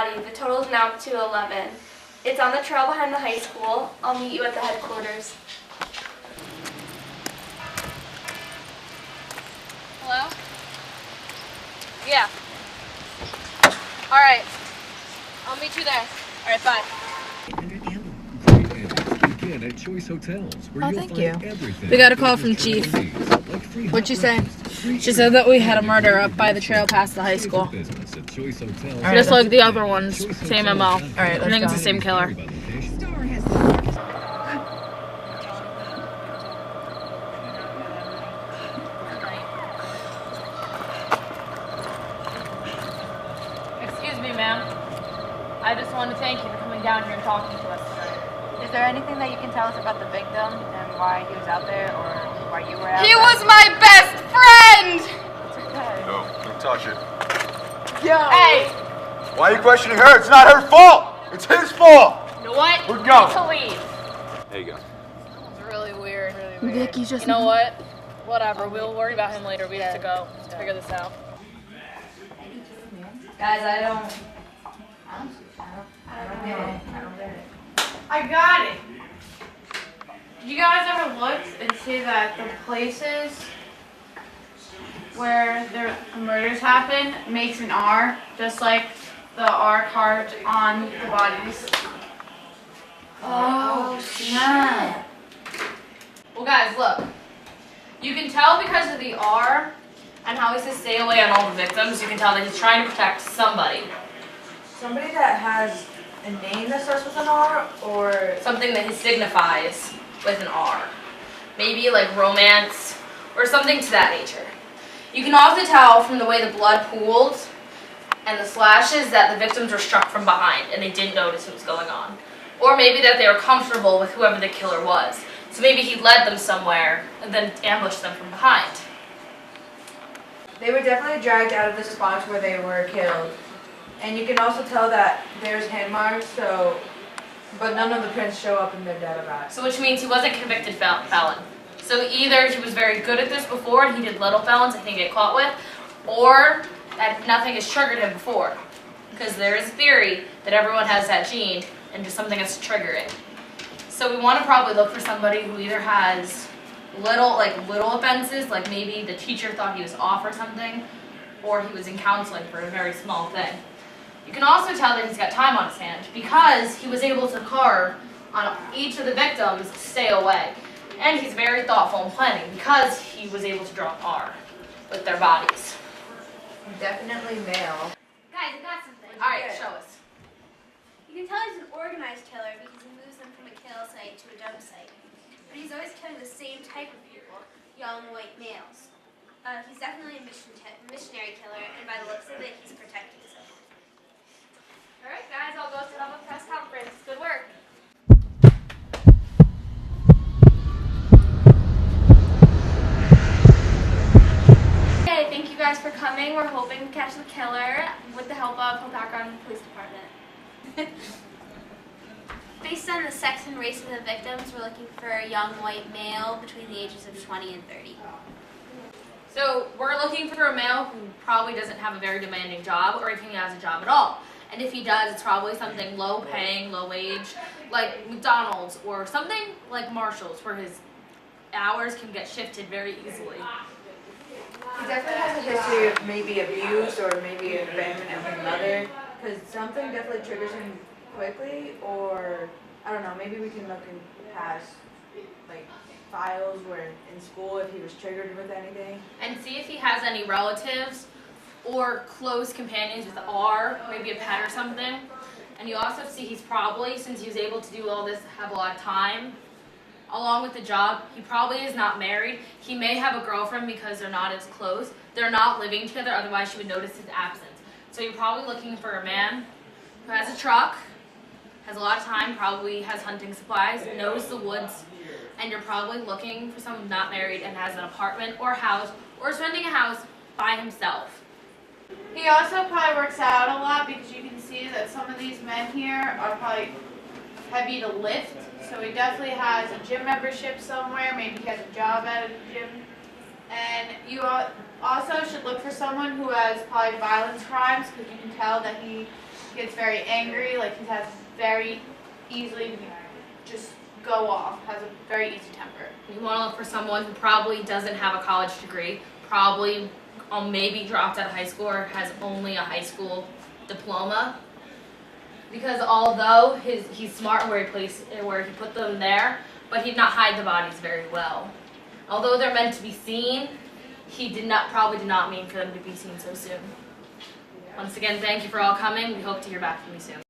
body. The total is now up to 11. It's on the trail behind the high school. I'll meet you at the headquarters. Hello? Yeah. All right. I'll meet you there. All right, bye. Again at Choice Hotels, where Oh, you'll thank find you. everything. We got a call from Chief. What'd she say? She said that we had a murder up by the trail past the high school. Just like the other ones, same MO. All right, I think it's let's the same killer. Excuse me, ma'am. I just want to thank you for coming down here and talking to us tonight. Is there anything that you can tell us about the victim and why he was out there or why you were out He there? was my best friend! It's okay. No, don't touch it. Yo! Hey! Why are you questioning her? It's not her fault! It's his fault! You know what? We're going. To leave. There you go. It's really weird. Vicky's just... You know what? Whatever. We'll worry about him later. We have to go. Let's figure this out. Guys, I don't get it. I got it. Did you guys ever look and see that the places where the murders happen makes an R, just like the R carved on the bodies? Oh, snap. Well, guys, look. You can tell because of the R and how he says stay away on all the victims, you can tell that he's trying to protect somebody. Somebody that has a name that starts with an R or... Something that he signifies with an R. Maybe like romance or something to that nature. You can also tell from the way the blood pooled and the slashes that the victims were struck from behind and they didn't notice what was going on. Or maybe that they were comfortable with whoever the killer was. So maybe he led them somewhere and then ambushed them from behind. They were definitely dragged out of the spots where they were killed. And you can also tell that there's hand marks, but none of the prints show up in their database. So which means he wasn't a convicted felon. So either he was very good at this before and he did little felons that he didn't get caught with, or that nothing has triggered him before. Because there is a theory that everyone has that gene and just something that's triggering. So we want to probably look for somebody who either has little offenses, like maybe the teacher thought he was off or something, or he was in counseling for a very small thing. You can also tell that he's got time on his hand because he was able to carve on each of the victims stay away. And he's very thoughtful in planning because he was able to draw an R with their bodies. Definitely male. Guys, I got something. All right, show us. You can tell he's an organized killer because he moves them from a kill site to a dump site. But he's always killing the same type of people, young white males. He's definitely a missionary killer, and by the looks of it, he's protecting someone. All right, guys, I'll go set up a press conference. Good work. Okay, thank you guys for coming. We're hoping to catch the killer with the help of Hope Akron Police Department. Based on the sex and race of the victims, we're looking for a young white male between the ages of 20 and 30. So we're looking for a male who probably doesn't have a very demanding job or even has a job at all. And if he does, it's probably something low paying, low wage, like McDonald's or something like Marshall's where his hours can get shifted very easily. He definitely has a history of maybe abuse or maybe abandonment of his mother, because something definitely triggers him quickly, or I don't know, maybe we can look in past like files where in school if he was triggered with anything. And see if he has any relatives or close companions with R, maybe a pet or something. And you also see he's probably, since he was able to do all this, have a lot of time, along with the job, he probably is not married. He may have a girlfriend because they're not as close. They're not living together, otherwise she would notice his absence. So you're probably looking for a man who has a truck, has a lot of time, probably has hunting supplies, knows the woods, and you're probably looking for someone not married and has an apartment or house, or is renting a house by himself. He also probably works out a lot because you can see that some of these men here are probably heavy to lift. So he definitely has a gym membership somewhere. Maybe he has a job at a gym. And you also should look for someone who has probably violence crimes because you can tell that he gets very angry, like he has very easily just go off, has a very easy temper. You want to look for someone who probably doesn't have a college degree, probably maybe dropped out of high school or has only a high school diploma. Because although he's smart where he put them there, but he did not hide the bodies very well. Although they're meant to be seen, he probably did not mean for them to be seen so soon. Once again, thank you for all coming. We hope to hear back from you soon.